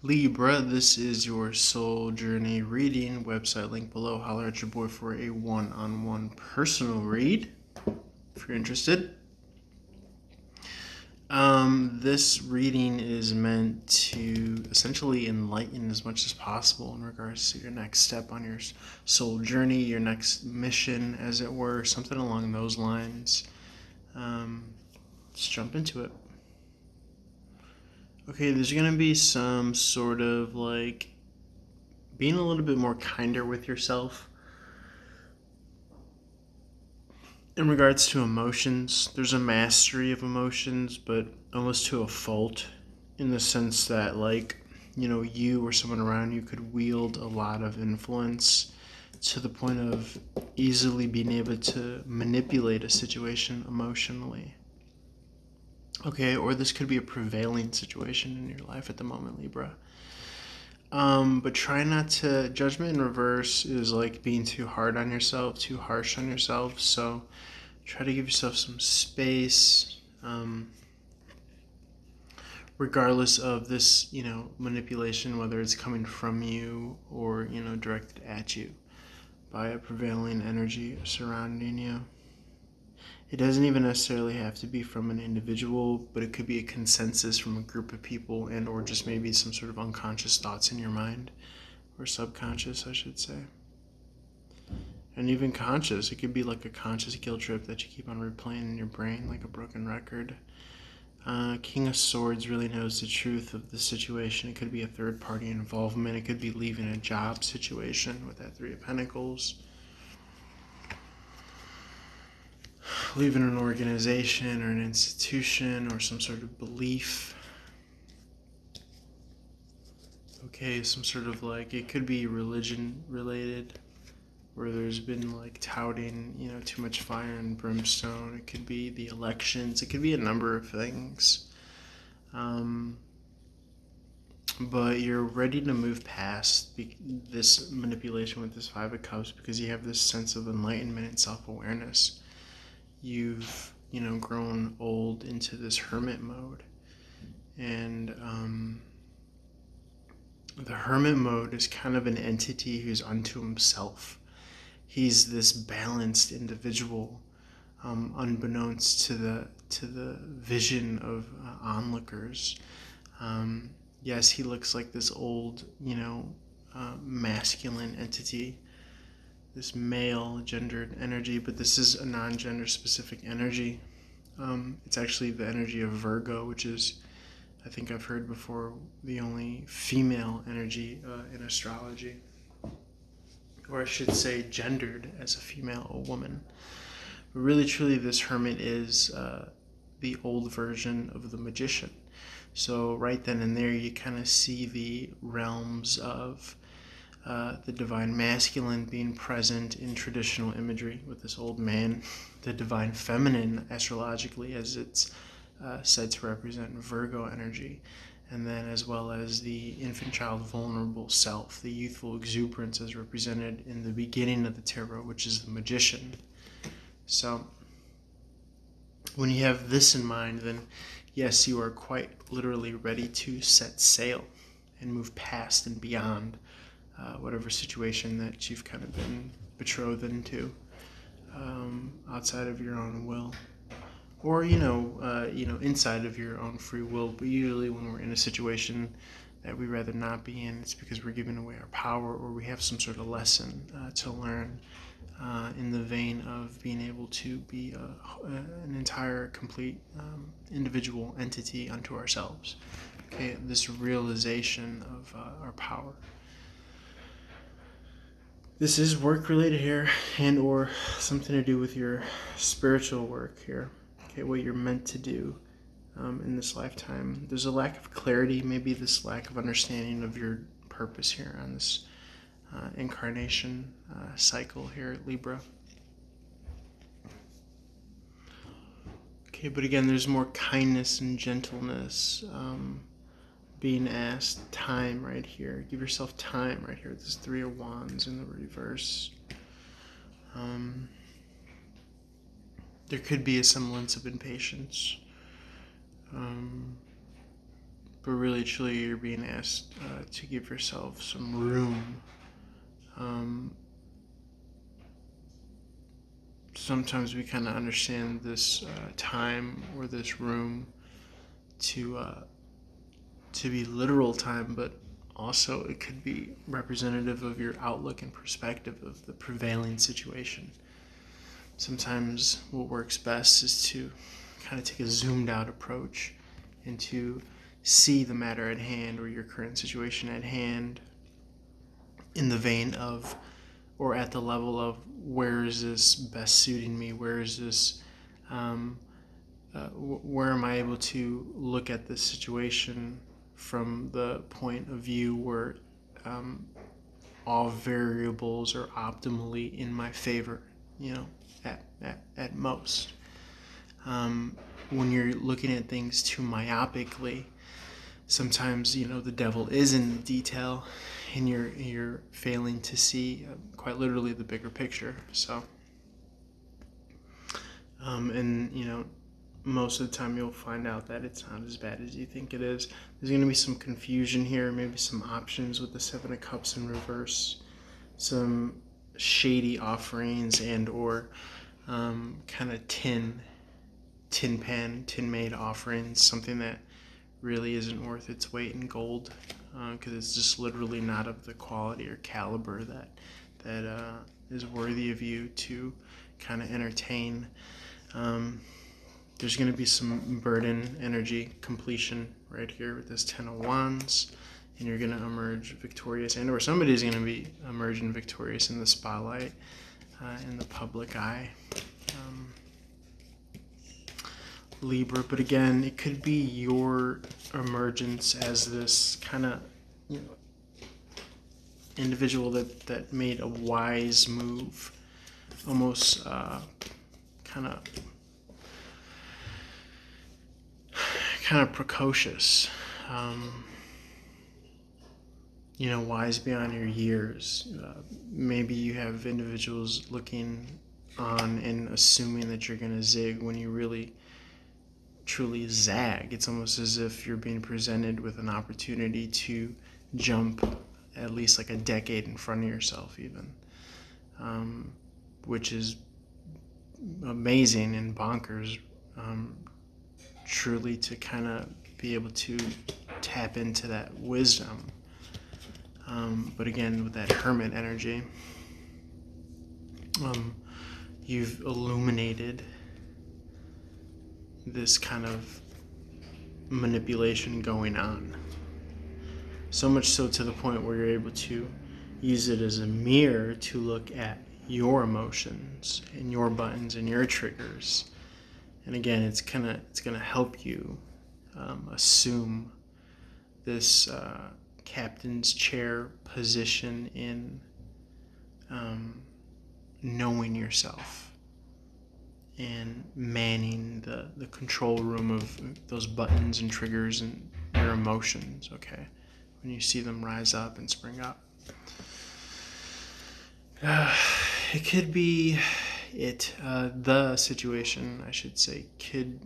Libra, this is your soul journey reading. Website link below. Holler at your boy for a one-on-one personal read if you're interested. This reading is meant to essentially enlighten as much as possible in regards to your next step on your soul journey, your next mission, as it were, something along those lines. Let's jump into it. Okay, there's going to be some sort of like being a little bit more kinder with yourself in regards to emotions. There's a mastery of emotions, but almost to a fault, in the sense that, like, you or someone around you could wield a lot of influence to the point of easily being able to manipulate a situation emotionally. Okay, or this could be a prevailing situation in your life at the moment, Libra. But try not to. Judgment in reverse is like being too hard on yourself, too harsh on yourself. So try to give yourself some space, regardless of this, manipulation, whether it's coming from you or, directed at you by a prevailing energy surrounding you. It doesn't even necessarily have to be from an individual, but it could be a consensus from a group of people, and or just maybe some sort of unconscious thoughts in your mind, or subconscious, I should say. And even conscious, it could be like a conscious guilt trip that you keep on replaying in your brain like a broken record. King of Swords really knows the truth of the situation. It could be a third party involvement. It could be leaving a job situation with that Three of Pentacles. Leaving an organization or an institution or some sort of belief. Okay, some sort of like, it could be religion related, where there's been like touting, too much fire and brimstone. It could be the elections. It could be a number of things. But you're ready to move past this manipulation with this Five of Cups because you have this sense of enlightenment and self-awareness. You've, grown old into this hermit mode. And the hermit mode is kind of an entity who's unto himself. He's this balanced individual, unbeknownst to the vision of onlookers. Yes, he looks like this old, masculine entity, this male gendered energy, but this is a non-gender specific energy. It's actually the energy of Virgo, which is, I think I've heard before, the only female energy in astrology. Or I should say gendered as a female or woman. But really, truly, this hermit is the old version of the magician. So right then and there, you kind of see the realms of the divine masculine being present in traditional imagery with this old man, the divine feminine astrologically, as it's said to represent Virgo energy, and then as well as the infant child vulnerable self, the youthful exuberance as represented in the beginning of the tarot, which is the magician. So when you have this in mind, then yes, you are quite literally ready to set sail and move past and beyond whatever situation that you've kind of been betrothed into, outside of your own will, or inside of your own free will. But usually, when we're in a situation that we rather not be in, it's because we're giving away our power, or we have some sort of lesson to learn. In the vein of being able to be an entire, complete individual entity unto ourselves. Okay, this realization of our power. This is work related here, and or something to do with your spiritual work here. Okay, what you're meant to do in this lifetime. There's a lack of clarity, maybe this lack of understanding of your purpose here on this incarnation cycle here at Libra. Okay, but again, there's more kindness and gentleness being asked. Time right here. Give yourself time right here. This Three of Wands in the reverse. There could be a semblance of impatience. but really, truly, you're being asked to give yourself some room. Sometimes we kind of understand this time or this room to be literal time, but also it could be representative of your outlook and perspective of the prevailing situation. Sometimes what works best is to kind of take a zoomed out approach and to see the matter at hand or your current situation at hand in the vein of, or at the level of, where is this best suiting me? Where is this, where am I able to look at this situation from the point of view where all variables are optimally in my favor, at most. When you're looking at things too myopically, sometimes the devil is in the detail, and you're failing to see quite literally the bigger picture. So, and most of the time you'll find out that it's not as bad as you think it is. There's going to be some confusion here, maybe some options with the Seven of Cups in reverse, some shady offerings and or kind of tin made offerings, something that really isn't worth its weight in gold, because it's just literally not of the quality or caliber that is worthy of you to kind of entertain. There's going to be some burden energy completion right here with this Ten of Wands, and you're going to emerge victorious, and or somebody's going to be emerging victorious in the spotlight, in the public eye. Libra, but again, it could be your emergence as this kind of individual that made a wise move, almost kind of precocious, wise beyond your years. Maybe you have individuals looking on and assuming that you're going to zig when you really truly zag. It's almost as if you're being presented with an opportunity to jump at least like a decade in front of yourself even, which is amazing and bonkers, truly, to kind of be able to tap into that wisdom. But again, with that Hermit energy, you've illuminated this kind of manipulation going on. So much so to the point where you're able to use it as a mirror to look at your emotions and your buttons and your triggers. And again, it's gonna help you assume this captain's chair position in knowing yourself and manning the control room of those buttons and triggers and your emotions, okay? When you see them rise up and spring up. It could be the situation, I should say, could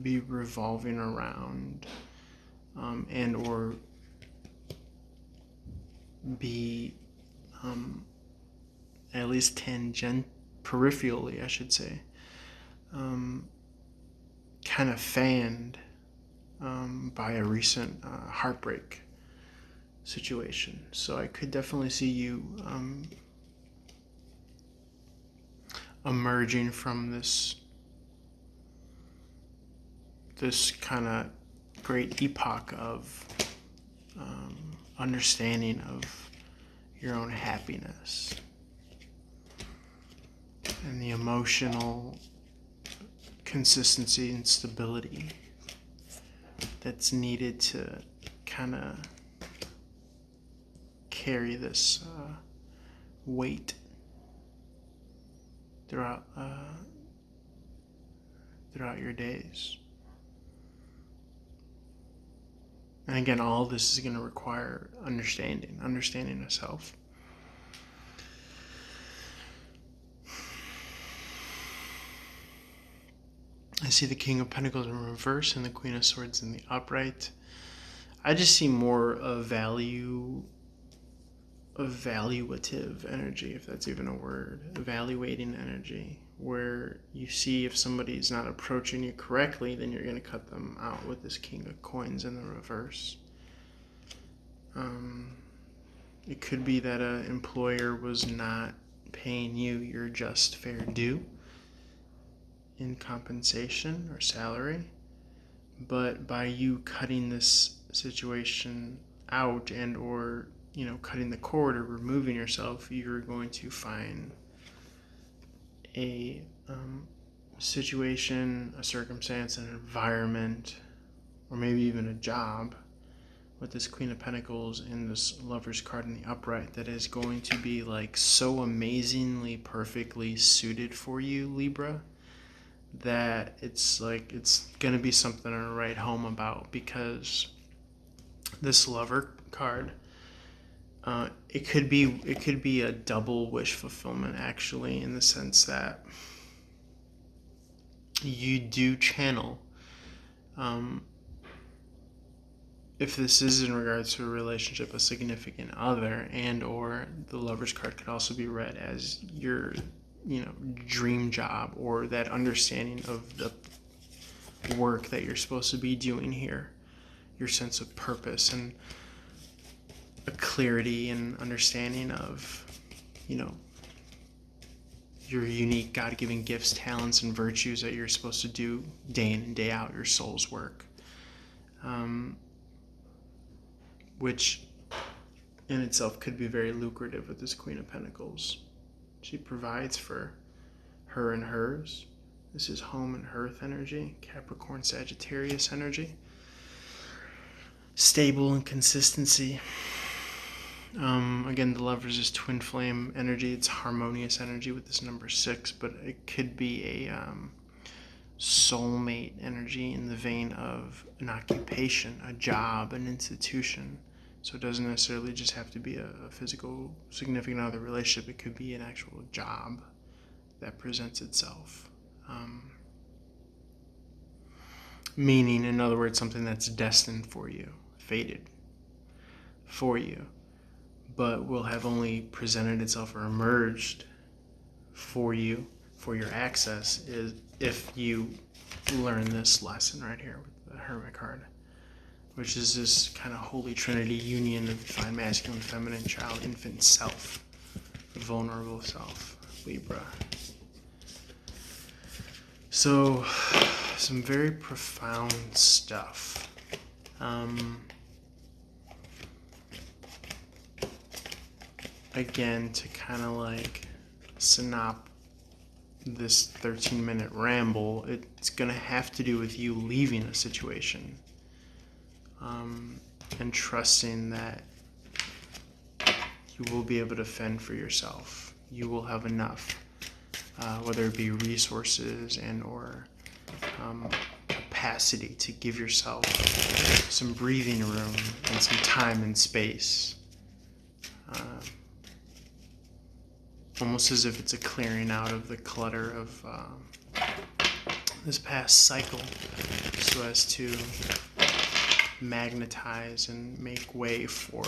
be revolving around and or be at least peripherally, I should say, kind of fanned by a recent heartbreak situation. So I could definitely see you emerging from this kind of great epoch of understanding of your own happiness and the emotional consistency and stability that's needed to kind of carry this weight throughout your days. And again, all this is going to require understanding of self. I see the King of Pentacles in reverse and the Queen of Swords in the upright. I just see more of evaluative energy, if that's even a word, evaluating energy, where you see if somebody's not approaching you correctly, then you're going to cut them out with this King of Coins in the reverse. It could be that an employer was not paying you your just fair due in compensation or salary, but by you cutting this situation out and or cutting the cord or removing yourself, you're going to find a situation, a circumstance, an environment, or maybe even a job with this Queen of Pentacles and this Lover's card in the upright that is going to be like so amazingly perfectly suited for you, Libra, that it's going to be something to write home about, because this Lover card, it could be a double wish fulfillment, actually, in the sense that you do channel, if this is in regards to a relationship, a significant other, and or the Lover's card could also be read as your dream job, or that understanding of the work that you're supposed to be doing here, your sense of purpose and a clarity and understanding of your unique God-given gifts, talents, and virtues that you're supposed to do day in and day out, your soul's work, which in itself could be very lucrative with this Queen of Pentacles. She provides for her and hers. This is home and hearth energy, Capricorn, Sagittarius energy. Stable and consistency. Again, the Lovers is twin flame energy. It's harmonious energy with this number 6, but it could be a soulmate energy in the vein of an occupation, a job, an institution. So it doesn't necessarily just have to be a physical significant other relationship. It could be an actual job that presents itself. Meaning, in other words, something that's destined for you, fated for you, but will have only presented itself or emerged for you, for your access, is if you learn this lesson right here with the Hermit card, which is this kind of holy trinity union of divine masculine, feminine, child, infant, self, vulnerable self, Libra. So, some very profound stuff. Again, to kind of like synop this 13-minute ramble, it's going to have to do with you leaving a situation, and trusting that you will be able to fend for yourself. You will have enough, whether it be resources and or capacity to give yourself some breathing room and some time and space. Almost as if it's a clearing out of the clutter of this past cycle, so as to magnetize and make way for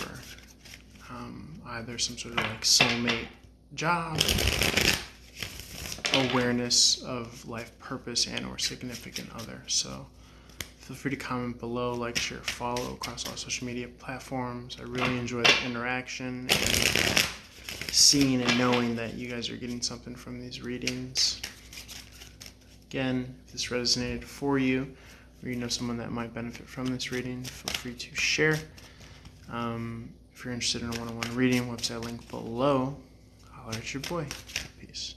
either some sort of like soulmate job, awareness of life purpose, and or significant other. So feel free to comment below, like, share, follow across all social media platforms. I really enjoy the interaction and seeing and knowing that you guys are getting something from these readings. Again, if this resonated for you, or you know someone that might benefit from this reading, feel free to share. If you're interested in a one-on-one reading, website link below. Holler at your boy. Peace.